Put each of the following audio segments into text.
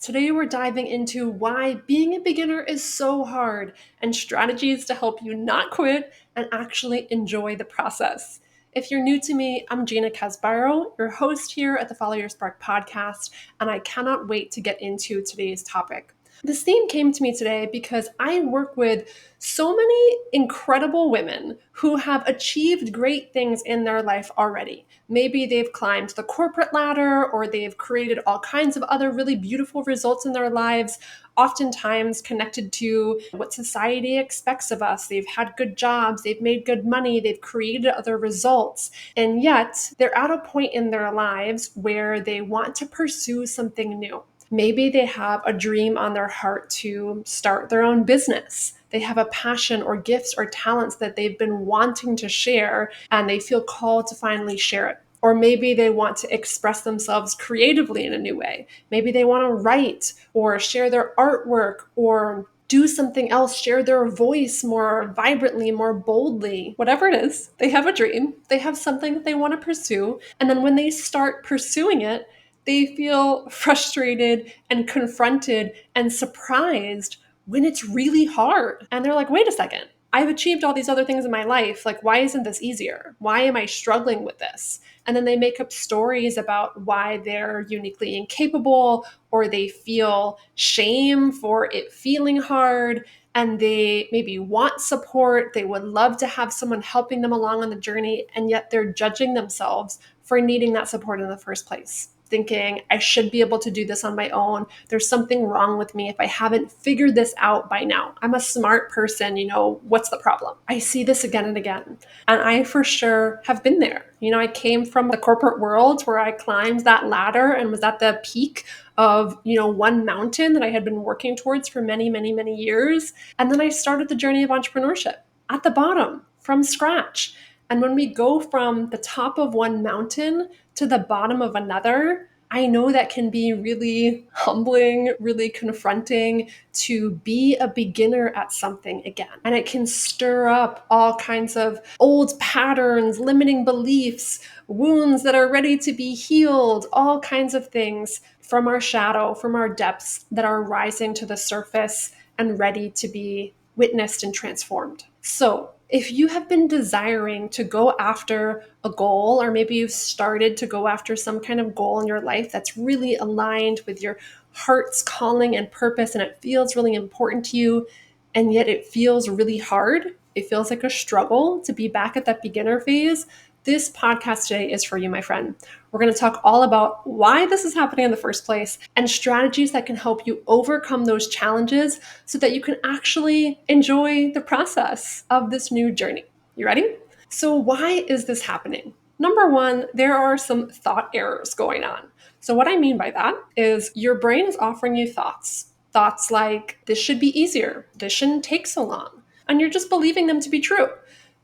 Today, we're diving into why being a beginner is so hard and strategies to help you not quit and actually enjoy the process. If you're new to me, I'm Gina Casbarro, your host here at the Follow Your Spark podcast, and I cannot wait to get into today's topic. This theme came to me today because I work with so many incredible women who have achieved great things in their life already. Maybe they've climbed the corporate ladder or they've created all kinds of other really beautiful results in their lives, oftentimes connected to what society expects of us. They've had good jobs, they've made good money, they've created other results. And yet they're at a point in their lives where they want to pursue something new. Maybe they have a dream on their heart to start their own business. They have a passion or gifts or talents that they've been wanting to share, and they feel called to finally share it. Or maybe they want to express themselves creatively in a new way. Maybe they want to write or share their artwork or do something else, share their voice more vibrantly, more boldly. Whatever it is, they have a dream, they have something that they want to pursue. And then when they start pursuing it, they feel frustrated and confronted and surprised when it's really hard. And they're like, wait a second, I've achieved all these other things in my life. Like, why isn't this easier? Why am I struggling with this? And then they make up stories about why they're uniquely incapable, or they feel shame for it feeling hard. And they maybe want support. They would love to have someone helping them along on the journey. And yet they're judging themselves for needing that support in the first place, thinking I should be able to do this on my own. There's something wrong with me if I haven't figured this out by now. I'm a smart person, what's the problem? I see this again and again. And I for sure have been there. I came from the corporate world where I climbed that ladder and was at the peak of, one mountain that I had been working towards for many, many, many years. And then I started the journey of entrepreneurship at the bottom from scratch. And when we go from the top of one mountain to the bottom of another, I know that can be really humbling, really confronting to be a beginner at something again. And it can stir up all kinds of old patterns, limiting beliefs, wounds that are ready to be healed, all kinds of things from our shadow, from our depths that are rising to the surface and ready to be witnessed and transformed. So, if you have been desiring to go after a goal, or maybe you've started to go after some kind of goal in your life that's really aligned with your heart's calling and purpose, and it feels really important to you, and yet it feels really hard, it feels like a struggle to be back at that beginner phase, this podcast today is for you, my friend. We're going to talk all about why this is happening in the first place and strategies that can help you overcome those challenges so that you can actually enjoy the process of this new journey. You ready? So why is this happening? Number one, there are some thought errors going on. So what I mean by that is your brain is offering you thoughts. Thoughts like, this should be easier, this shouldn't take so long. And you're just believing them to be true.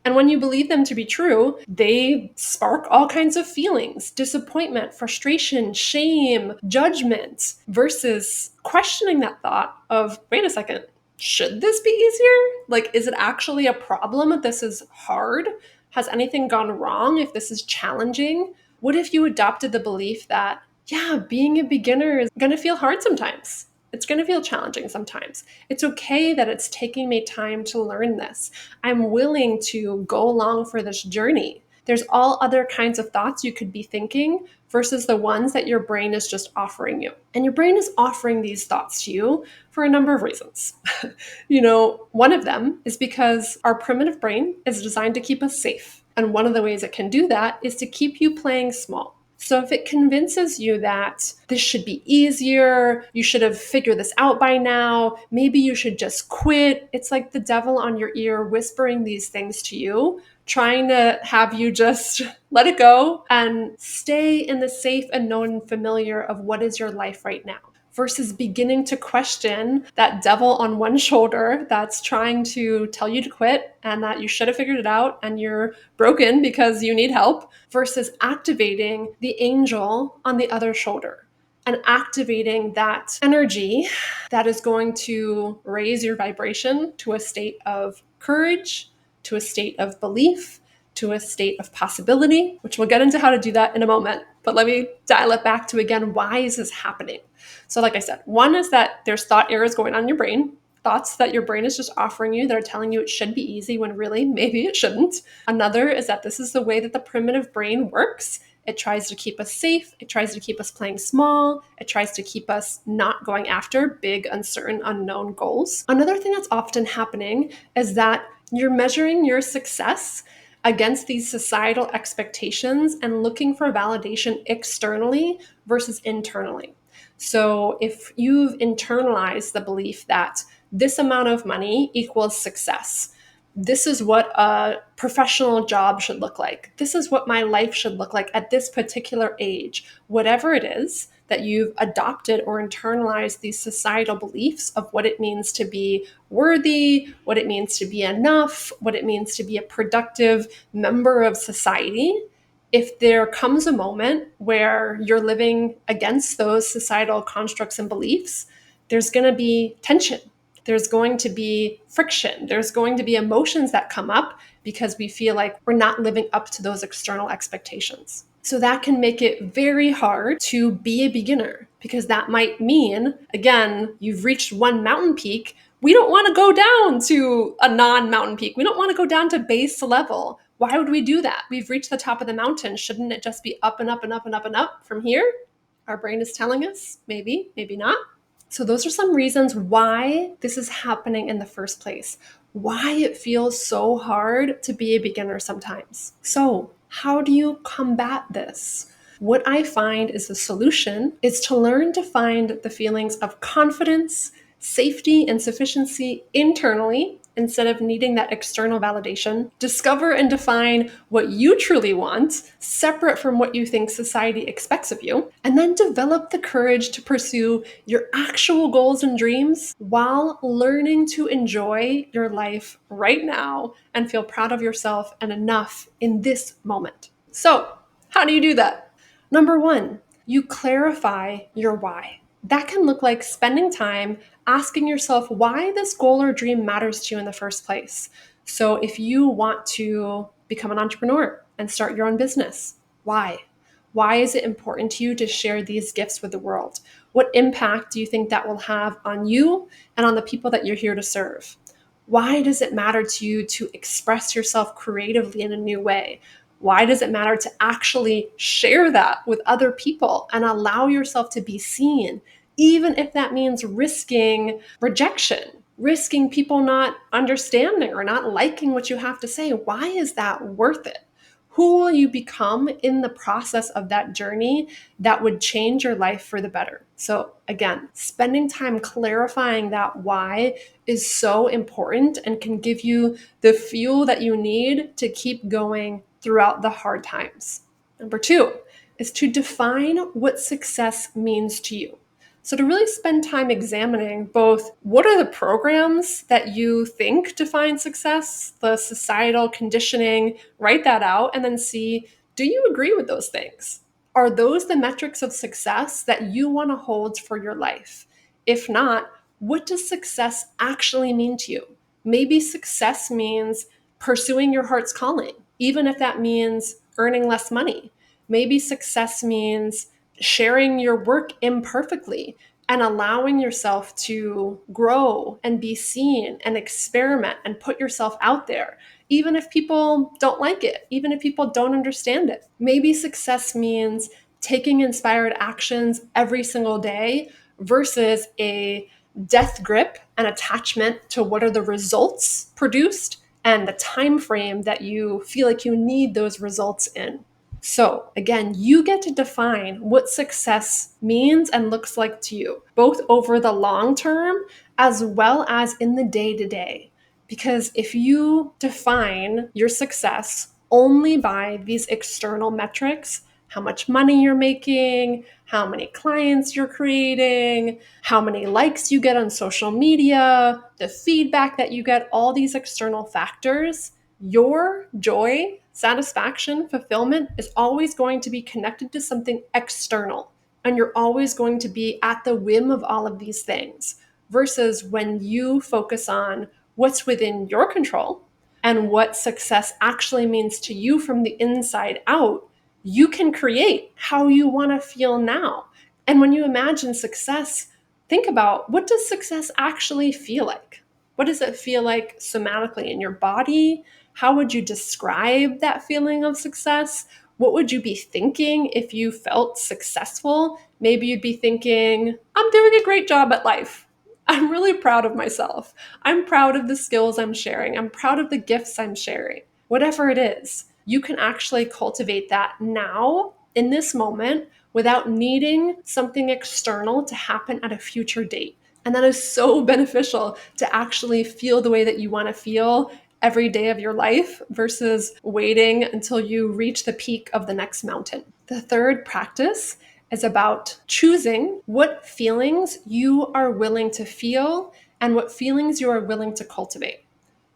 And when you believe them to be true, they spark all kinds of feelings: disappointment, frustration, shame, judgment, versus questioning that thought of, wait a second, should this be easier? Like, is it actually a problem if this is hard? Has anything gone wrong if this is challenging? What if you adopted the belief that, yeah, being a beginner is going to feel hard sometimes? It's going to feel challenging sometimes. It's okay that it's taking me time to learn this. I'm willing to go along for this journey. There's all other kinds of thoughts you could be thinking versus the ones that your brain is just offering you. And your brain is offering these thoughts to you for a number of reasons. One of them is because our primitive brain is designed to keep us safe. And one of the ways it can do that is to keep you playing small. So if it convinces you that this should be easier, you should have figured this out by now, maybe you should just quit, it's like the devil on your ear whispering these things to you, trying to have you just let it go and stay in the safe and known and familiar of what is your life right now, versus beginning to question that devil on one shoulder that's trying to tell you to quit and that you should have figured it out and you're broken because you need help, versus activating the angel on the other shoulder and activating that energy that is going to raise your vibration to a state of courage, to a state of belief, to a state of possibility, which we'll get into how to do that in a moment. But let me dial it back to, again, why is this happening? So like I said, one is that there's thought errors going on in your brain, thoughts that your brain is just offering you that are telling you it should be easy when really maybe it shouldn't. Another is that this is the way that the primitive brain works. It tries to keep us safe. It tries to keep us playing small. It tries to keep us not going after big, uncertain, unknown goals. Another thing that's often happening is that you're measuring your success against these societal expectations and looking for validation externally versus internally. So if you've internalized the belief that this amount of money equals success, this is what a professional job should look like, this is what my life should look like at this particular age, whatever it is that you've adopted or internalized these societal beliefs of what it means to be worthy, what it means to be enough, what it means to be a productive member of society. If there comes a moment where you're living against those societal constructs and beliefs, there's going to be tension. There's going to be friction. There's going to be emotions that come up because we feel like we're not living up to those external expectations. So that can make it very hard to be a beginner, because that might mean, again, you've reached one mountain peak. We don't want to go down to a non-mountain peak. We don't want to go down to base level. Why would we do that? We've reached the top of the mountain. Shouldn't it just be up and up and up and up and up from here? Our brain is telling us, maybe, maybe not. So those are some reasons why this is happening in the first place, why it feels so hard to be a beginner sometimes. So how do you combat this? What I find is the solution is to learn to find the feelings of confidence, safety, and sufficiency internally instead of needing that external validation. Discover and define what you truly want, separate from what you think society expects of you, and then develop the courage to pursue your actual goals and dreams while learning to enjoy your life right now and feel proud of yourself and enough in this moment. So, how do you do that? Number one, you clarify your why. That can look like spending time asking yourself why this goal or dream matters to you in the first place. So if you want to become an entrepreneur and start your own business, why? Why is it important to you to share these gifts with the world? What impact do you think that will have on you and on the people that you're here to serve? Why does it matter to you to express yourself creatively in a new way? Why does it matter to actually share that with other people and allow yourself to be seen, even if that means risking rejection, risking people not understanding or not liking what you have to say? Why is that worth it? Who will you become in the process of that journey that would change your life for the better? So again, spending time clarifying that why is so important and can give you the fuel that you need to keep going throughout the hard times. Number two is to define what success means to you. So to really spend time examining both what are the programs that you think define success, the societal conditioning, write that out, and then see, do you agree with those things? Are those the metrics of success that you want to hold for your life? If not, what does success actually mean to you? Maybe success means pursuing your heart's calling, even if that means earning less money. Maybe success means sharing your work imperfectly and allowing yourself to grow and be seen and experiment and put yourself out there, even if people don't like it, even if people don't understand it. Maybe success means taking inspired actions every single day versus a death grip and attachment to what are the results produced and the time frame that you feel like you need those results in. So again, you get to define what success means and looks like to you, both over the long term as well as in the day to day. Because if you define your success only by these external metrics, how much money you're making, how many clients you're creating, how many likes you get on social media, the feedback that you get, all these external factors, your joy, satisfaction, fulfillment is always going to be connected to something external. And you're always going to be at the whim of all of these things. Versus when you focus on what's within your control, and what success actually means to you from the inside out, you can create how you want to feel now. And when you imagine success, think about, what does success actually feel like? What does it feel like somatically in your body? How would you describe that feeling of success? What would you be thinking if you felt successful? Maybe you'd be thinking, I'm doing a great job at life. I'm really proud of myself. I'm proud of the skills I'm sharing. I'm proud of the gifts I'm sharing. Whatever it is, you can actually cultivate that now in this moment without needing something external to happen at a future date. And that is so beneficial to actually feel the way that you want to feel every day of your life versus waiting until you reach the peak of the next mountain. The third practice is about choosing what feelings you are willing to feel and what feelings you are willing to cultivate.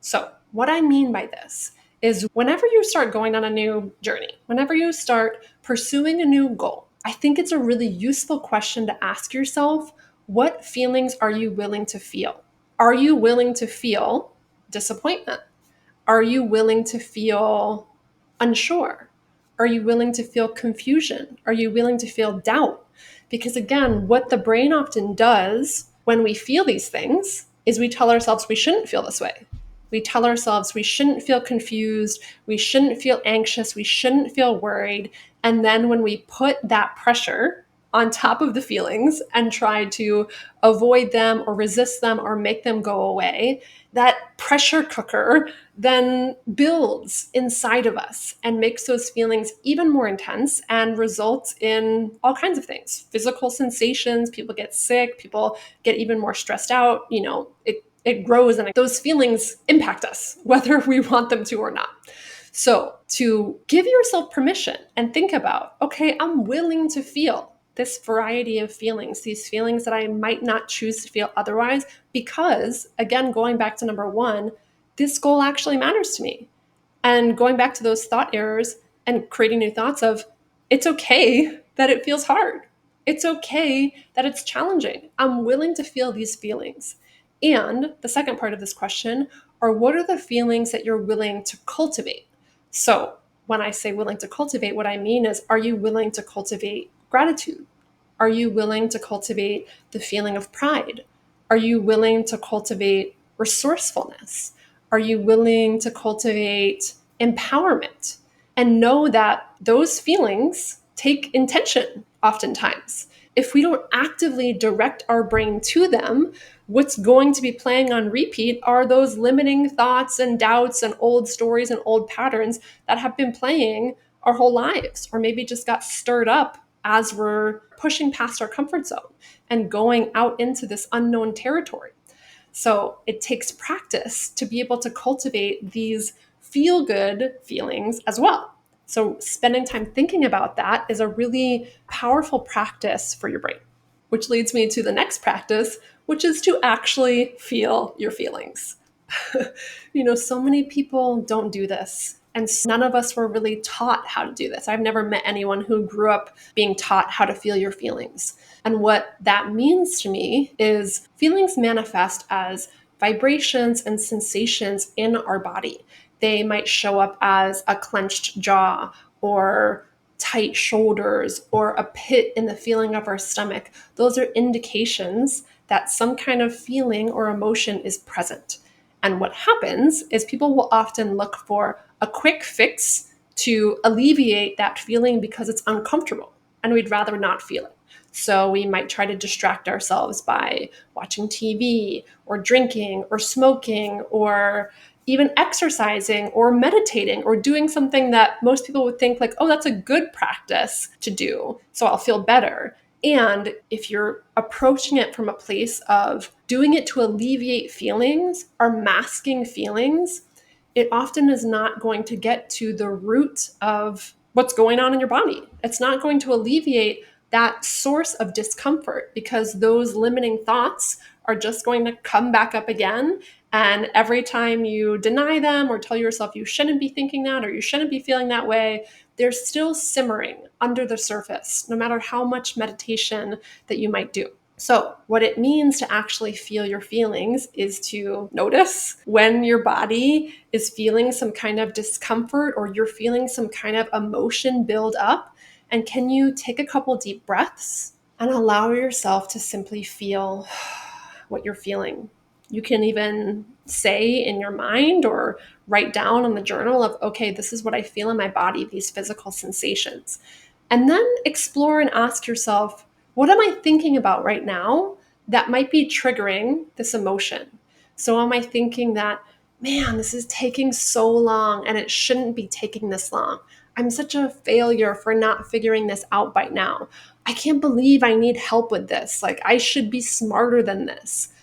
So, what I mean by this is whenever you start going on a new journey, whenever you start pursuing a new goal, I think it's a really useful question to ask yourself, what feelings are you willing to feel? Are you willing to feel disappointment? Are you willing to feel unsure? Are you willing to feel confusion? Are you willing to feel doubt? Because again, what the brain often does when we feel these things is we tell ourselves we shouldn't feel this way. We tell ourselves we shouldn't feel confused, we shouldn't feel anxious, we shouldn't feel worried. And then when we put that pressure on top of the feelings and try to avoid them or resist them or make them go away, that pressure cooker then builds inside of us and makes those feelings even more intense and results in all kinds of things, physical sensations. People get sick, people get even more stressed out. It grows, and those feelings impact us whether we want them to or not. So to give yourself permission and think about, okay, I'm willing to feel this variety of feelings, these feelings that I might not choose to feel otherwise, because again, going back to number one, this goal actually matters to me. And going back to those thought errors and creating new thoughts of, it's okay that it feels hard. It's okay that it's challenging. I'm willing to feel these feelings. And the second part of this question are, what are the feelings that you're willing to cultivate? So when I say willing to cultivate, what I mean is, are you willing to cultivate gratitude? Are you willing to cultivate the feeling of pride? Are you willing to cultivate resourcefulness? Are you willing to cultivate empowerment? And know that those feelings take intention oftentimes. If we don't actively direct our brain to them, what's going to be playing on repeat are those limiting thoughts and doubts and old stories and old patterns that have been playing our whole lives, or maybe just got stirred up as we're pushing past our comfort zone and going out into this unknown territory. So it takes practice to be able to cultivate these feel good feelings as well. So spending time thinking about that is a really powerful practice for your brain, which leads me to the next practice, which is to actually feel your feelings. So many people don't do this. And none of us were really taught how to do this. I've never met anyone who grew up being taught how to feel your feelings. And what that means to me is feelings manifest as vibrations and sensations in our body. They might show up as a clenched jaw or tight shoulders or a pit in the feeling of our stomach. Those are indications that some kind of feeling or emotion is present. And what happens is people will often look for a quick fix to alleviate that feeling because it's uncomfortable and we'd rather not feel it. So we might try to distract ourselves by watching TV or drinking or smoking or even exercising or meditating or doing something that most people would think like, oh, that's a good practice to do, so I'll feel better. And if you're approaching it from a place of doing it to alleviate feelings or masking feelings, it often is not going to get to the root of what's going on in your body. It's not going to alleviate that source of discomfort because those limiting thoughts are just going to come back up again. And every time you deny them or tell yourself you shouldn't be thinking that or you shouldn't be feeling that way, they're still simmering under the surface, no matter how much meditation that you might do. So, what it means to actually feel your feelings is to notice when your body is feeling some kind of discomfort or you're feeling some kind of emotion build up. And can you take a couple deep breaths and allow yourself to simply feel what you're feeling? You can even say in your mind or write down on the journal of, okay, this is what I feel in my body, these physical sensations. And then explore and ask yourself, what am I thinking about right now that might be triggering this emotion? So, am I thinking that, man, this is taking so long and it shouldn't be taking this long? I'm such a failure for not figuring this out by now. I can't believe I need help with this. Like, I should be smarter than this.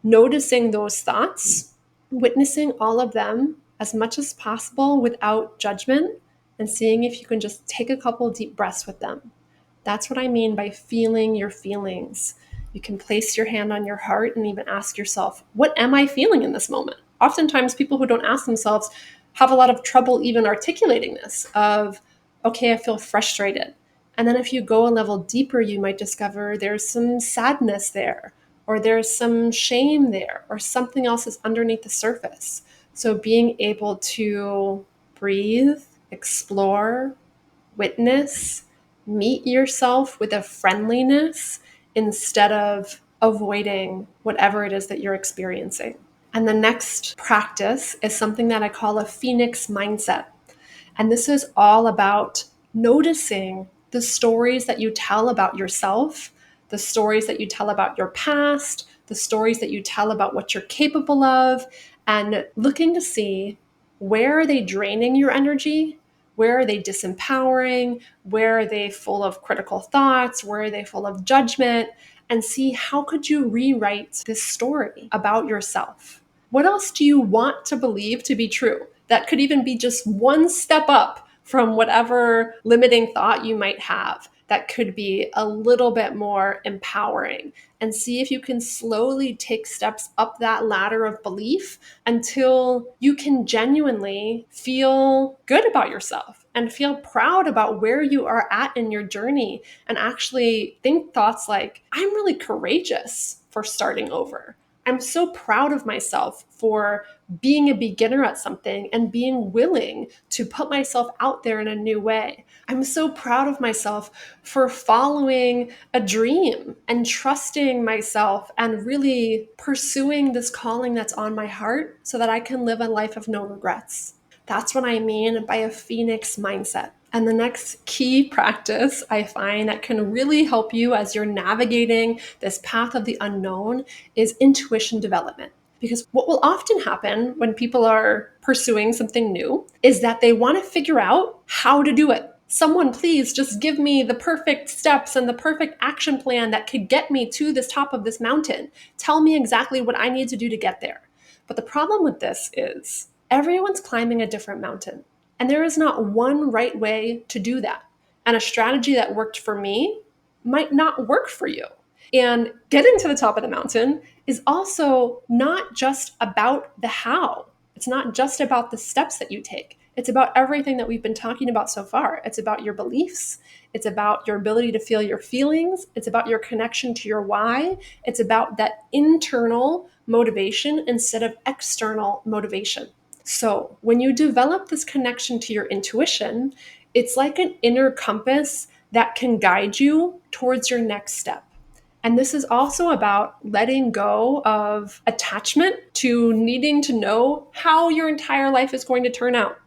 Noticing those thoughts, witnessing all of them as much as possible without judgment, and seeing if you can just take a couple deep breaths with them. That's what I mean by feeling your feelings. You can place your hand on your heart and even ask yourself, what am I feeling in this moment? Oftentimes, people who don't ask themselves have a lot of trouble even articulating this of, okay, I feel frustrated. And then if you go a level deeper, you might discover there's some sadness there, or there's some shame there, or something else is underneath the surface. So being able to breathe, explore, witness, meet yourself with a friendliness instead of avoiding whatever it is that you're experiencing. And the next practice is something that I call a phoenix mindset. And this is all about noticing the stories that you tell about yourself, the stories that you tell about your past, the stories that you tell about what you're capable of, and looking to see, where are they draining your energy? Where are they disempowering? Where are they full of critical thoughts? Where are they full of judgment? And see, how could you rewrite this story about yourself? What else do you want to believe to be true? That could even be just one step up from whatever limiting thought you might have. That could be a little bit more empowering. And see if you can slowly take steps up that ladder of belief until you can genuinely feel good about yourself and feel proud about where you are at in your journey, and actually think thoughts like, I'm really courageous for starting over. I'm so proud of myself for being a beginner at something and being willing to put myself out there in a new way. I'm so proud of myself for following a dream and trusting myself and really pursuing this calling that's on my heart so that I can live a life of no regrets. That's what I mean by a phoenix mindset. And the next key practice I find that can really help you as you're navigating this path of the unknown is intuition development. Because what will often happen when people are pursuing something new is that they want to figure out how to do it. Someone, please just give me the perfect steps and the perfect action plan that could get me to this top of this mountain. Tell me exactly what I need to do to get there. But the problem with this is everyone's climbing a different mountain, and there is not one right way to do that. And a strategy that worked for me might not work for you. And getting to the top of the mountain is also not just about the how. It's not just about the steps that you take. It's about everything that we've been talking about so far. It's about your beliefs. It's about your ability to feel your feelings. It's about your connection to your why. It's about that internal motivation instead of external motivation. So, when you develop this connection to your intuition, it's like an inner compass that can guide you towards your next step. And this is also about letting go of attachment to needing to know how your entire life is going to turn out,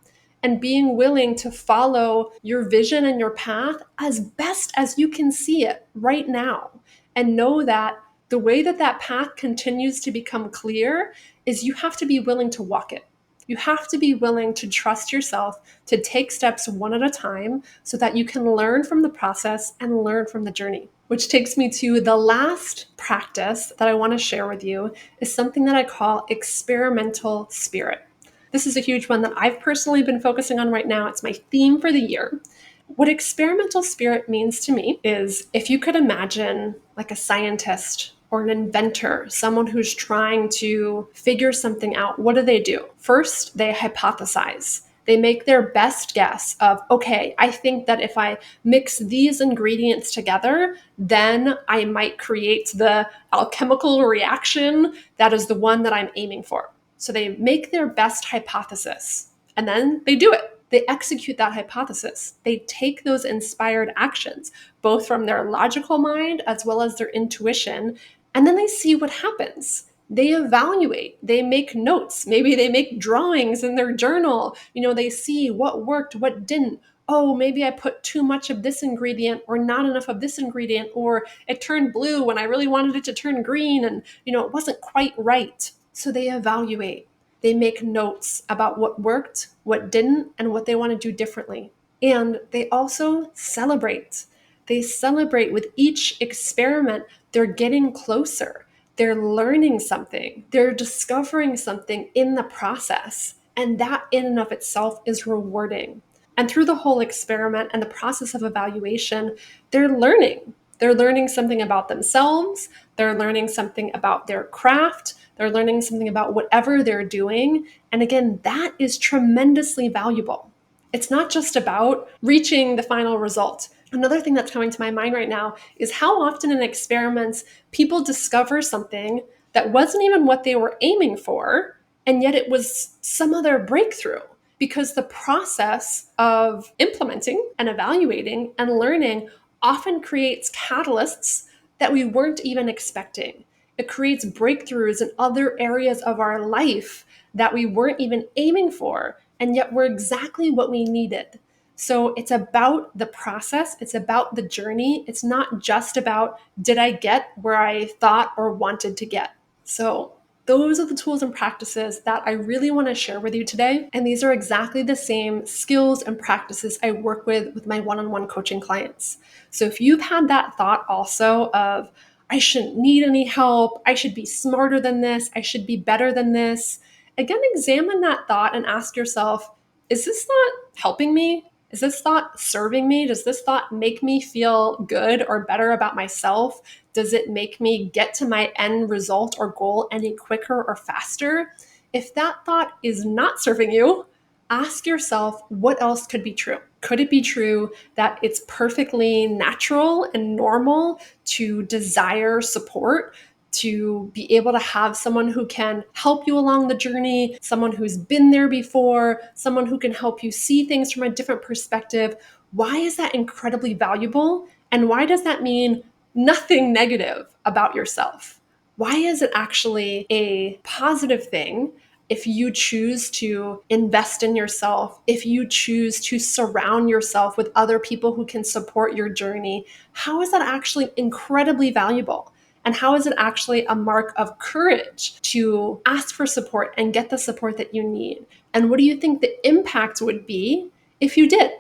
and being willing to follow your vision and your path as best as you can see it right now. And know that the way that that path continues to become clear is you have to be willing to walk it. You have to be willing to trust yourself, to take steps one at a time so that you can learn from the process and learn from the journey. Which takes me to the last practice that I want to share with you is something that I call experimental spirit. This is a huge one that I've personally been focusing on right now. It's my theme for the year. What experimental spirit means to me is, if you could imagine like a scientist or an inventor, someone who's trying to figure something out, what do? First, they hypothesize. They make their best guess of, okay, I think that if I mix these ingredients together, then I might create the alchemical reaction that is the one that I'm aiming for. So they make their best hypothesis and then they do it. They execute that hypothesis. They take those inspired actions, both from their logical mind as well as their intuition, and then they see what happens. They evaluate, they make notes, maybe they make drawings in their journal. They see what worked, what didn't. Oh, maybe I put too much of this ingredient or not enough of this ingredient, or it turned blue when I really wanted it to turn green and, it wasn't quite right. So they evaluate. They make notes about what worked, what didn't, and what they want to do differently. And they also celebrate. They celebrate with each experiment. They're getting closer. They're learning something. They're discovering something in the process. And that in and of itself is rewarding. And through the whole experiment and the process of evaluation, they're learning. They're learning something about themselves. They're learning something about their craft. They're learning something about whatever they're doing. And again, that is tremendously valuable. It's not just about reaching the final result. Another thing that's coming to my mind right now is how often in experiments people discover something that wasn't even what they were aiming for, and yet it was some other breakthrough. Because the process of implementing and evaluating and learning often creates catalysts that we weren't even expecting. It creates breakthroughs in other areas of our life that we weren't even aiming for, and yet were exactly what we needed. So it's about the process, it's about the journey. It's not just about, did I get where I thought or wanted to get? So those are the tools and practices that I really want to share with you today. And these are exactly the same skills and practices I work with my one-on-one coaching clients. So if you've had that thought also of, I shouldn't need any help, I should be smarter than this, I should be better than this, again, examine that thought and ask yourself, is this thought helping me? Is this thought serving me? Does this thought make me feel good or better about myself? Does it make me get to my end result or goal any quicker or faster? If that thought is not serving you, ask yourself what else could be true. Could it be true that it's perfectly natural and normal to desire support, to be able to have someone who can help you along the journey, someone who's been there before, someone who can help you see things from a different perspective? Why is that incredibly valuable? And why does that mean nothing negative about yourself? Why is it actually a positive thing if you choose to invest in yourself, if you choose to surround yourself with other people who can support your journey? How is that actually incredibly valuable? And how is it actually a mark of courage to ask for support and get the support that you need? And what do you think the impact would be if you did?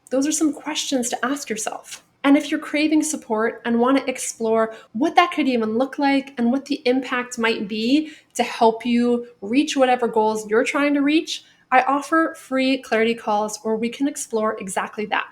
Those are some questions to ask yourself. And if you're craving support and want to explore what that could even look like and what the impact might be to help you reach whatever goals you're trying to reach, I offer free clarity calls where we can explore exactly that.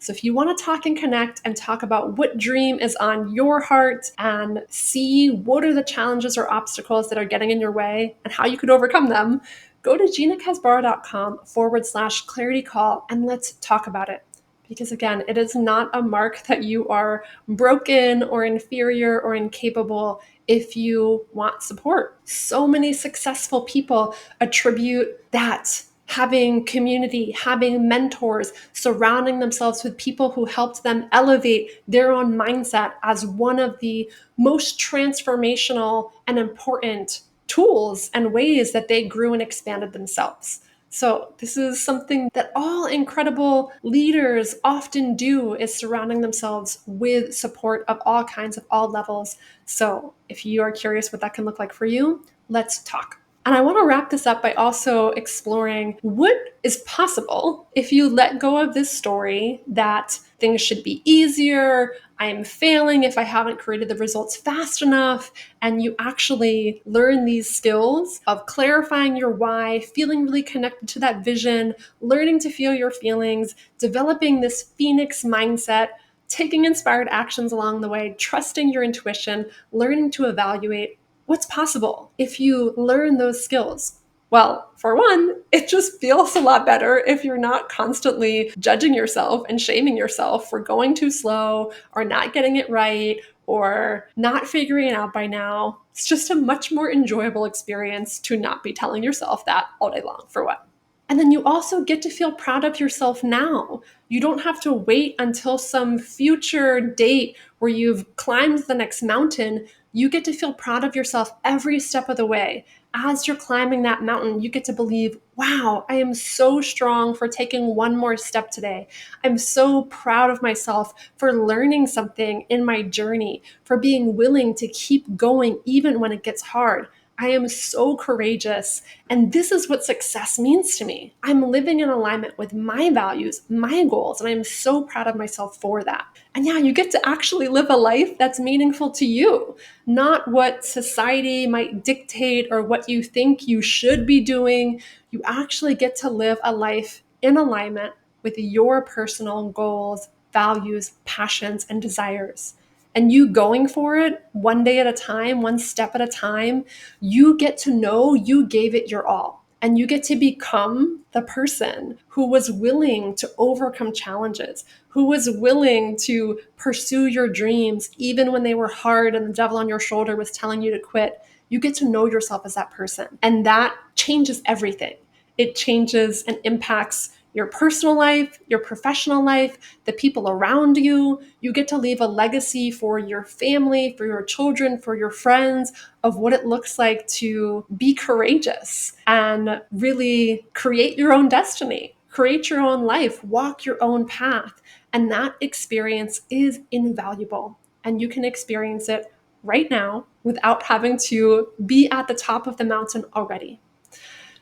So if you want to talk and connect and talk about what dream is on your heart and see what are the challenges or obstacles that are getting in your way and how you could overcome them, go to ginacasbarro.com/clarity call and let's talk about it. Because again, it is not a mark that you are broken or inferior or incapable if you want support. So many successful people attribute that. Having community, having mentors, surrounding themselves with people who helped them elevate their own mindset as one of the most transformational and important tools and ways that they grew and expanded themselves. So this is something that all incredible leaders often do, is surrounding themselves with support of all kinds, of all levels. So if you are curious what that can look like for you, let's talk. And I want to wrap this up by also exploring what is possible if you let go of this story that things should be easier, I'm failing if I haven't created the results fast enough, and you actually learn these skills of clarifying your why, feeling really connected to that vision, learning to feel your feelings, developing this phoenix mindset, taking inspired actions along the way, trusting your intuition, learning to evaluate. What's possible if you learn those skills? Well, for one, it just feels a lot better if you're not constantly judging yourself and shaming yourself for going too slow or not getting it right or not figuring it out by now. It's just a much more enjoyable experience to not be telling yourself that all day long. For what? And then you also get to feel proud of yourself now. You don't have to wait until some future date where you've climbed the next mountain. You get to feel proud of yourself every step of the way. As you're climbing that mountain, you get to believe, wow, I am so strong for taking one more step today. I'm so proud of myself for learning something in my journey, for being willing to keep going even when it gets hard. I am so courageous. And this is what success means to me. I'm living in alignment with my values, my goals, and I'm so proud of myself for that. And yeah, you get to actually live a life that's meaningful to you, not what society might dictate or what you think you should be doing. You actually get to live a life in alignment with your personal goals, values, passions, and desires. And you going for it one day at a time, one step at a time, you get to know you gave it your all. And you get to become the person who was willing to overcome challenges, who was willing to pursue your dreams, even when they were hard and the devil on your shoulder was telling you to quit. You get to know yourself as that person. And that changes everything. It changes and impacts your personal life, your professional life, the people around you. You get to leave a legacy for your family, for your children, for your friends of what it looks like to be courageous and really create your own destiny, create your own life, walk your own path. And that experience is invaluable. And you can experience it right now without having to be at the top of the mountain already.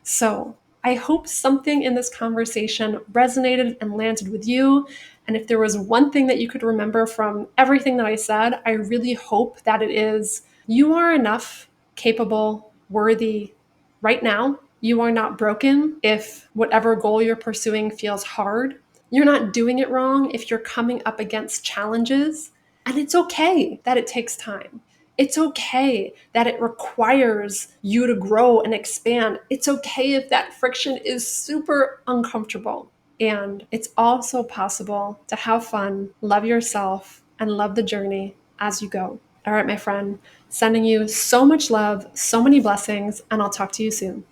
So I hope something in this conversation resonated and landed with you. And if there was one thing that you could remember from everything that I said, I really hope that it is you are enough, capable, worthy right now. You are not broken if whatever goal you're pursuing feels hard. You're not doing it wrong if you're coming up against challenges. And it's okay that it takes time. It's okay that it requires you to grow and expand. It's okay if that friction is super uncomfortable. And it's also possible to have fun, love yourself, and love the journey as you go. All right, my friend, sending you so much love, so many blessings, and I'll talk to you soon.